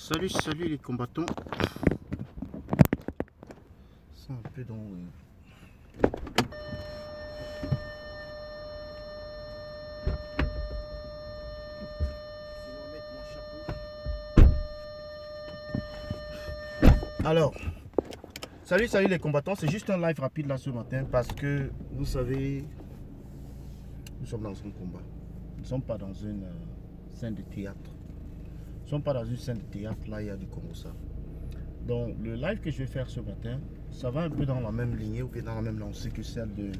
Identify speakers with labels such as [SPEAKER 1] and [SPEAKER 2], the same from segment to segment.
[SPEAKER 1] Salut les combattants. C'est un peu dans... Alors, salut les combattants, c'est juste un live rapide là ce matin parce que vous savez, nous sommes dans un combat. Nous ne sommes pas dans une scène de théâtre. Nous ne sommes pas dans une scène de théâtre, là il y a du Congo-ça. Donc le live que je vais faire ce matin, ça va un peu dans la même lignée ou bien dans la même lancée que celle de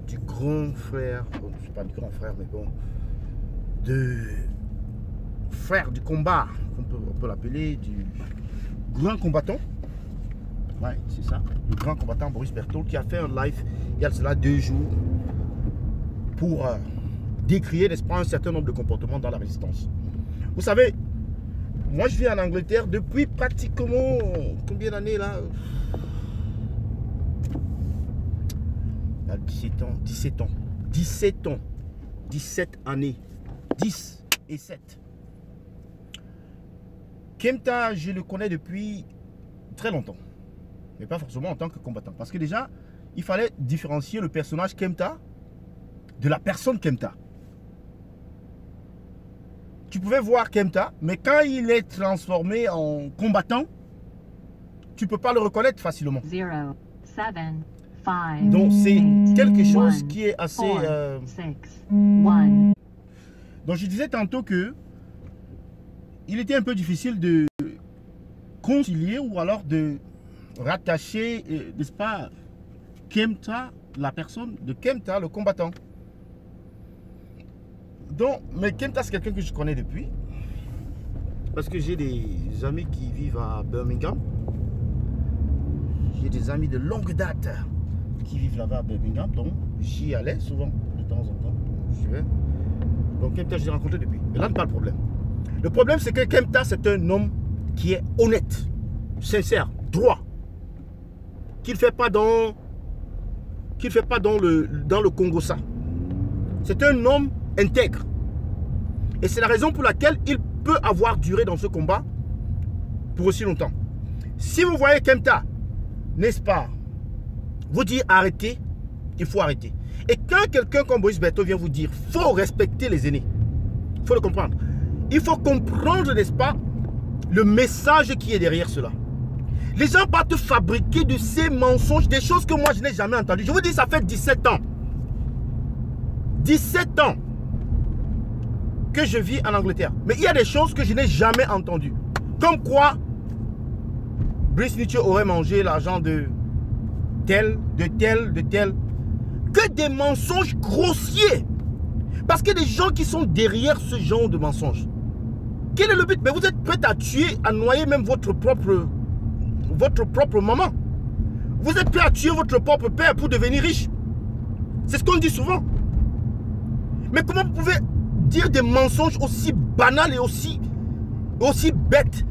[SPEAKER 1] du grand frère, bon, je ne sais pas du grand frère mais bon, de frère du combat, on peut l'appeler, du grand combattant. Ouais, c'est ça, le grand combattant Boris Berthold qui a fait un live il y a cela 2 jours pour décrier, n'est-ce pas, un certain nombre de comportements dans la résistance. Vous savez, moi je vis en Angleterre depuis pratiquement combien d'années là? Il y a 17 années, 10 et 7. Kemta, je le connais depuis très longtemps, mais pas forcément en tant que combattant. Parce que déjà, il fallait différencier le personnage Kemta de la personne Kemta. Tu pouvais voir Kemta, mais quand il est transformé en combattant, tu ne peux pas le reconnaître facilement.
[SPEAKER 2] 0, 7, 5,
[SPEAKER 1] donc c'est quelque chose qui est assez...
[SPEAKER 2] 6, 1.
[SPEAKER 1] Donc je disais tantôt que il était un peu difficile de concilier ou alors de rattacher, n'est-ce pas, Kemta, la personne de Kemta, le combattant. Donc, mais Kemta, c'est quelqu'un que je connais depuis. Parce que j'ai des amis qui vivent à Birmingham. J'ai des amis de longue date qui vivent là-bas à Birmingham. Donc, j'y allais souvent, de temps en temps. Je vais. Donc, Kemta, je l'ai rencontré depuis. Et là, pas le problème. Le problème, c'est que Kemta, c'est un homme qui est honnête, sincère, droit. Qu'il ne fait pas dans le Congo-ça. C'est un homme intègre. Et c'est la raison pour laquelle il peut avoir duré dans ce combat pour aussi longtemps. Si vous voyez Kemta, n'est-ce pas, vous dire arrêtez, il faut arrêter. Et quand quelqu'un comme Boris Berthold vient vous dire faut respecter les aînés, il faut le comprendre. Il faut comprendre, n'est-ce pas, le message qui est derrière cela. Les gens partent fabriquer de ces mensonges, des choses que moi je n'ai jamais entendues. Je vous dis, ça fait 17 ans. 17 ans que je vis en Angleterre. Mais il y a des choses que je n'ai jamais entendues. Comme quoi, Brice Nietzsche aurait mangé l'argent de tel. Que des mensonges grossiers. Parce qu'il y a des gens qui sont derrière ce genre de mensonges. Quel est le but? Mais vous êtes prêt à tuer, à noyer même votre propre maman. Vous êtes prêt à tuer votre propre père pour devenir riche. C'est ce qu'on dit souvent. Mais comment vous pouvez dire des mensonges aussi banals et aussi bêtes?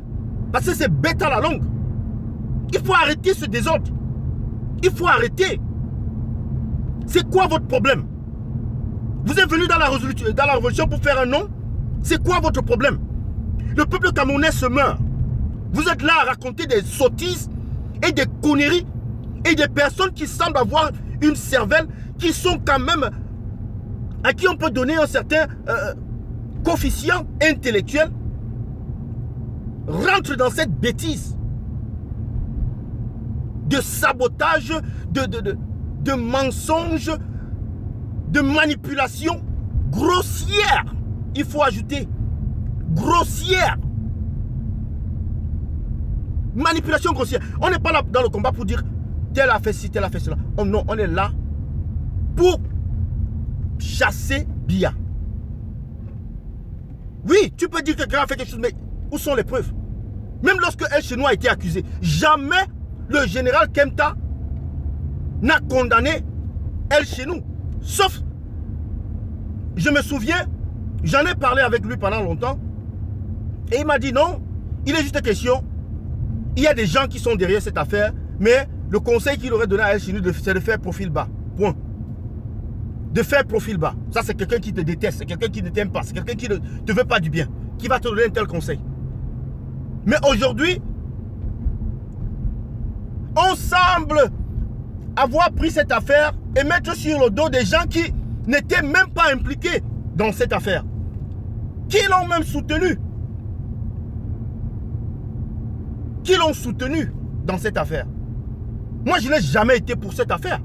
[SPEAKER 1] Parce que c'est bête à la longue. Il faut arrêter ce désordre. Il faut arrêter. C'est quoi votre problème? Vous êtes venu dans la révolution pour faire un nom? C'est quoi votre problème? Le peuple camerounais se meurt. Vous êtes là à raconter des sottises et des conneries et des personnes qui semblent avoir une cervelle, qui sont quand même, à qui on peut donner un certain coefficient intellectuel, rentrent dans cette bêtise de sabotage, de mensonges, de manipulation grossière. Il faut ajouter grossière. Manipulation grossière. On n'est pas là dans le combat pour dire tel a fait ci, tel a fait cela. Oh non, on est là pour chasser Biya. Oui, tu peux dire que quelqu'un a fait quelque chose, mais où sont les preuves? Même lorsque El Chenou a été accusé, jamais le général Kemta n'a condamné El Chenou. Sauf, je me souviens, j'en ai parlé avec lui pendant longtemps, et il m'a dit non, il est juste question, il y a des gens qui sont derrière cette affaire, mais le conseil qu'il aurait donné à El Chenou, c'est de faire profil bas. Point. De faire profil bas. Ça, c'est quelqu'un qui te déteste, c'est quelqu'un qui ne t'aime pas, c'est quelqu'un qui ne te veut pas du bien. qui va te donner un tel conseil. Mais aujourd'hui, on semble avoir pris cette affaire et mettre sur le dos des gens qui n'étaient même pas impliqués dans cette affaire, qui l'ont même soutenu, dans cette affaire. Moi, je n'ai jamais été pour cette affaire.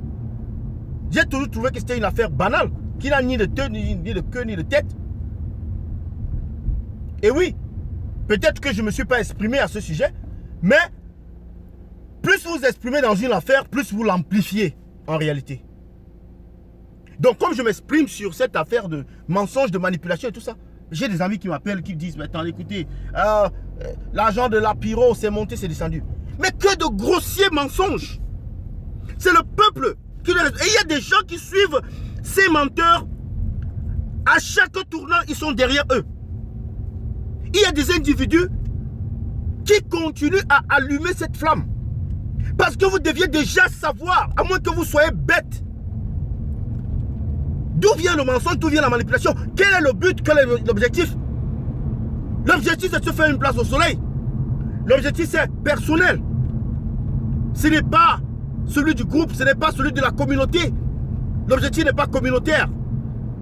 [SPEAKER 1] J'ai toujours trouvé que c'était une affaire banale, qui n'a ni de queue, ni de tête. Et oui, peut-être que je ne me suis pas exprimé à ce sujet, mais plus vous exprimez dans une affaire, plus vous l'amplifiez en réalité. Donc, comme je m'exprime sur cette affaire de mensonge, de manipulation et tout ça, j'ai des amis qui m'appellent, qui me disent, mais attends, écoutez, l'argent de la pyro, c'est monté, c'est descendu. Mais que de grossiers mensonges. C'est le peuple qui les... Et il y a des gens qui suivent ces menteurs. À chaque tournant, ils sont derrière eux. Il y a des individus qui continuent à allumer cette flamme. Parce que vous deviez déjà savoir, à moins que vous soyez bête, d'où vient le mensonge, d'où vient la manipulation, quel est le but, quel est l'objectif. L'objectif, c'est de se faire une place au soleil. L'objectif, c'est personnel. Ce n'est pas celui du groupe, ce n'est pas celui de la communauté. L'objectif n'est pas communautaire.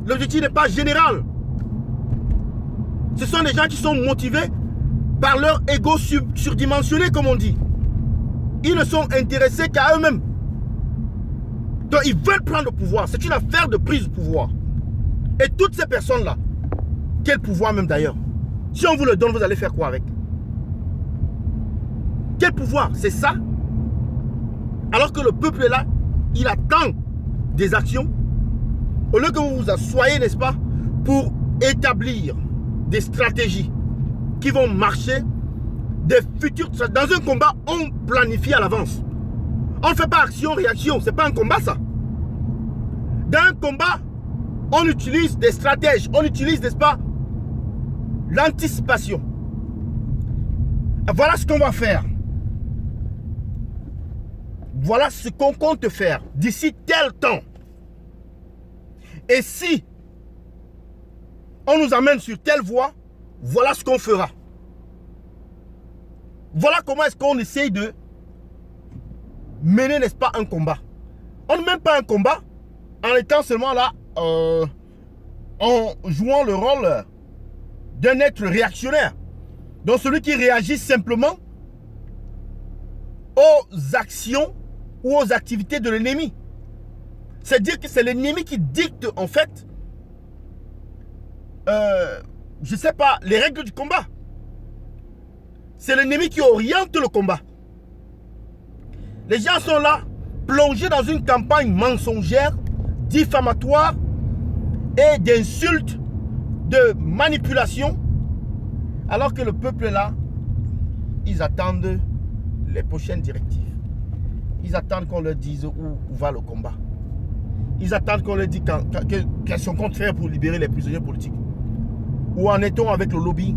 [SPEAKER 1] L'objectif n'est pas général. Ce sont des gens qui sont motivés par leur ego surdimensionné, comme on dit. Ils ne sont intéressés qu'à eux-mêmes. Donc, ils veulent prendre le pouvoir. C'est une affaire de prise de pouvoir. Et toutes ces personnes-là, quel pouvoir même d'ailleurs? Si on vous le donne, vous allez faire quoi avec? Quel pouvoir? C'est ça? Alors que le peuple est là, il attend des actions. Au lieu que vous vous assoyez, n'est-ce pas, pour établir des stratégies qui vont marcher, des futurs... Dans un combat, on planifie à l'avance. On ne fait pas action-réaction. Ce n'est pas un combat, ça. Dans un combat, on utilise des stratèges. On utilise, n'est-ce pas, l'anticipation. Voilà ce qu'on va faire. Voilà ce qu'on compte faire d'ici tel temps. Et si on nous amène sur telle voie, voilà ce qu'on fera. Voilà comment est-ce qu'on essaye de mener, n'est-ce pas, un combat. On ne mène pas un combat en étant seulement là, en jouant le rôle d'un être réactionnaire. Donc celui qui réagit simplement aux actions ou aux activités de l'ennemi. C'est-à-dire que c'est l'ennemi qui dicte en fait, je ne sais pas, les règles du combat. C'est l'ennemi qui oriente le combat. Les gens sont là, plongés dans une campagne mensongère, diffamatoire et d'insultes, de manipulation, alors que le peuple est là, ils attendent les prochaines directives. Ils attendent qu'on leur dise où va le combat. Ils attendent qu'on leur dise quels sont compte faire pour libérer les prisonniers politiques. Où en est-on avec le lobby?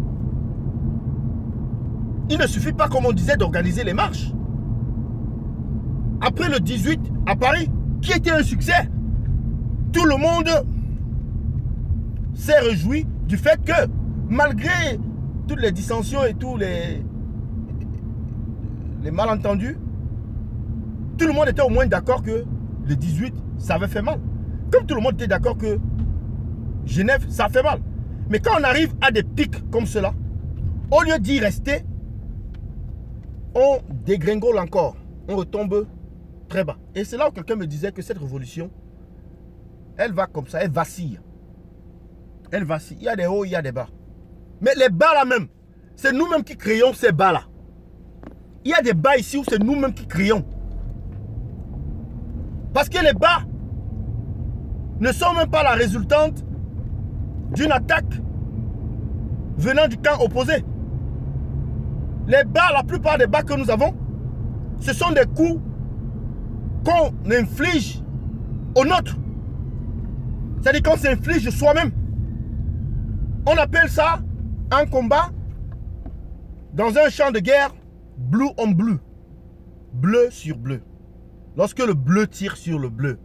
[SPEAKER 1] Il ne suffit pas, comme on disait, d'organiser les marches. Après le 18 à Paris, qui était un succès, tout le monde s'est réjoui du fait que, malgré toutes les dissensions et tous les malentendus, tout le monde était au moins d'accord que le 18, ça avait fait mal. Comme tout le monde était d'accord que Genève, ça fait mal. Mais quand on arrive à des pics comme cela, au lieu d'y rester, on dégringole encore. On retombe très bas. Et c'est là où quelqu'un me disait que cette révolution, elle va comme ça, elle vacille. Elle vacille. Il y a des hauts, il y a des bas. Mais les bas là même, c'est nous-mêmes qui créons ces bas là. Il y a des bas ici où c'est nous-mêmes qui créons. Parce que les bas ne sont même pas la résultante d'une attaque venant du camp opposé. Les bas, la plupart des bas que nous avons, ce sont des coups qu'on inflige aux nôtres. C'est-à-dire qu'on s'inflige soi-même. On appelle ça un combat dans un champ de guerre blue on blue. Bleu sur bleu. Lorsque le bleu tire sur le bleu.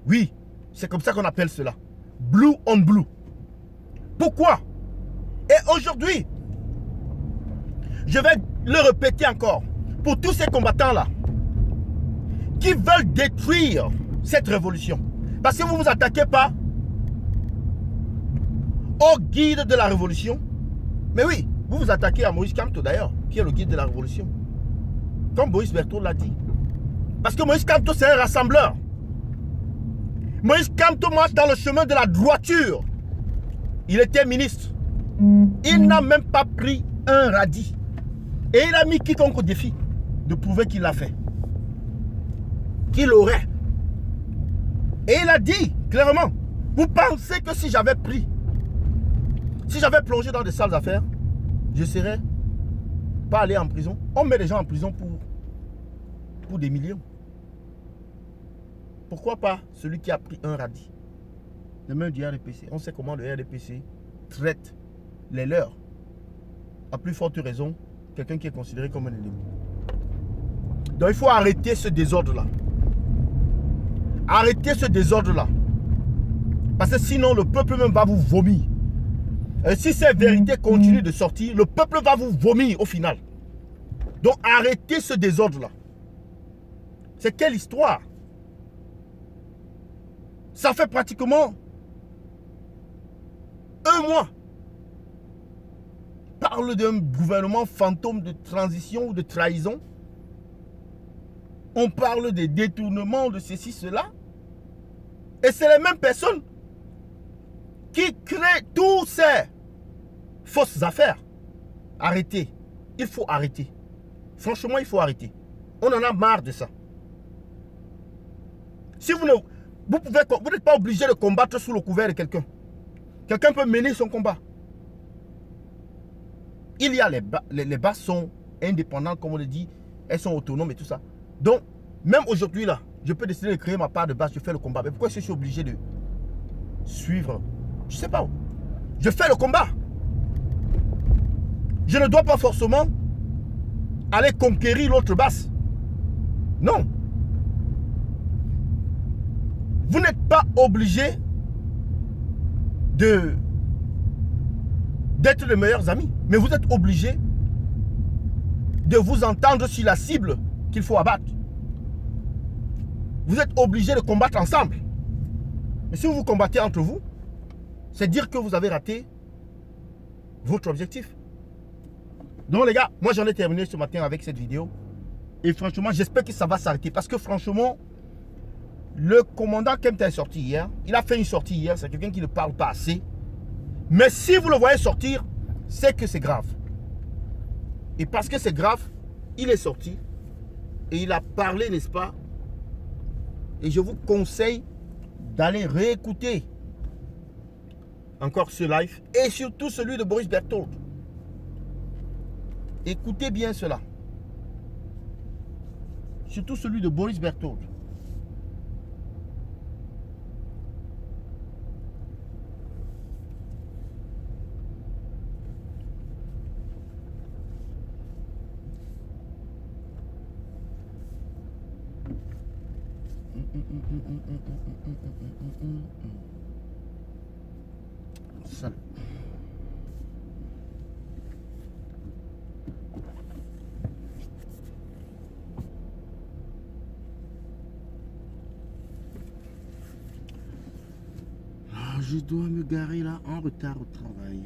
[SPEAKER 1] Oui, c'est comme ça qu'on appelle cela. Blue on blue. Pourquoi? Et aujourd'hui, je vais le répéter encore, pour tous ces combattants-là, qui veulent détruire cette révolution. Parce que vous ne vous attaquez pas au guide de la révolution. Mais oui, vous vous attaquez à Maurice Kamto d'ailleurs, qui est le guide de la révolution. Comme Boris Berthaud l'a dit. Parce que Maurice Kamto, c'est un rassembleur. Maurice Kamto marche dans le chemin de la droiture. Il était ministre. Il n'a même pas pris un radis. Et il a mis quiconque au défi de prouver qu'il l'a fait. Qu'il aurait. Et il a dit clairement, vous pensez que si j'avais pris, si j'avais plongé dans des sales affaires, je ne serais pas allé en prison. On met les gens en prison pour des millions. Pourquoi pas celui qui a pris un radis? Les mains du RDPC. On sait comment le RDPC traite les leurs. À plus forte raison, quelqu'un qui est considéré comme un ennemi. Donc il faut arrêter ce désordre-là. Arrêtez ce désordre-là. Parce que sinon, le peuple même va vous vomir. Et si ces vérités continuent de sortir, le peuple va vous vomir au final. Donc arrêtez ce désordre-là. C'est quelle histoire? Ça fait pratiquement un mois. On parle d'un gouvernement fantôme de transition ou de trahison. On parle des détournements de ceci, cela. Et c'est les mêmes personnes qui créent tous ces fausses affaires. Arrêtez. Il faut arrêter. Franchement, il faut arrêter. On en a marre de ça. Si vous n'êtes pas obligé de combattre sous le couvert de quelqu'un. Quelqu'un peut mener son combat. Il y a les bases sont indépendantes, comme on le dit. Elles sont autonomes et tout ça. Donc, même aujourd'hui, là, je peux décider de créer ma part de base, je fais le combat. Mais pourquoi je suis obligé de suivre? Je ne sais pas. Je fais le combat. Je ne dois pas forcément aller conquérir l'autre base. Non. Vous n'êtes pas obligé d'être les meilleurs amis. Mais vous êtes obligé de vous entendre sur la cible qu'il faut abattre. Vous êtes obligé de combattre ensemble. Mais si vous combattez entre vous, c'est dire que vous avez raté votre objectif. Donc les gars, moi j'en ai terminé ce matin avec cette vidéo. Et franchement, j'espère que ça va s'arrêter. Parce que franchement, le commandant Kempta est sorti hier. Il a fait une sortie hier. C'est quelqu'un qui ne parle pas assez. Mais si vous le voyez sortir, c'est que c'est grave. Et parce que c'est grave, il est sorti. Et il a parlé, n'est-ce pas? Et je vous conseille d'aller réécouter encore ce live. Et surtout celui de Boris Berthaud. Écoutez bien cela. Surtout celui de Boris Berthaud. Ça. Je dois me garer là en retard au travail.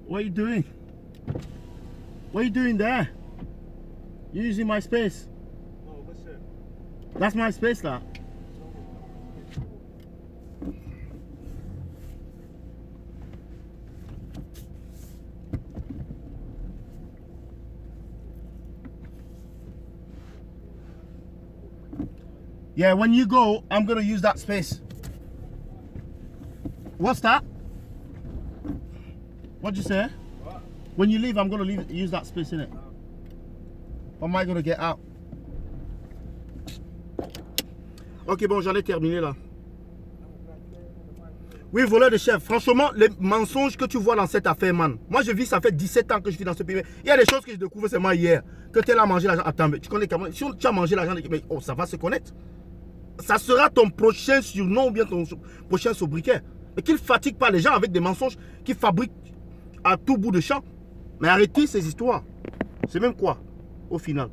[SPEAKER 1] What are you doing? What are you doing there? You're using my space.
[SPEAKER 3] Oh, what's that?
[SPEAKER 1] That's my space là. Yeah, when you go, I'm gonna use that space. What's that? What'd you say?
[SPEAKER 3] What?
[SPEAKER 1] When you leave, I'm gonna use that space in it. Or am I gonna get out? Ok, bon, j'en ai terminé là. Oui, voleur de chef. Franchement, les mensonges que tu vois dans cette affaire, man. Moi, je vis, ça fait 17 ans que je vis dans ce pays. Il y a des choses que je découvre seulement hier. Que tu es là à manger l'argent. Attends, mais tu connais Cameroun. Si tu as mangé l'argent, mais oh, ça va se connaître. Ça sera ton prochain surnom ou bien ton prochain sobriquet. Mais qu'il ne fatigue pas les gens avec des mensonges qu'ils fabriquent à tout bout de champ. Mais arrêtez ces histoires. C'est même quoi, au final?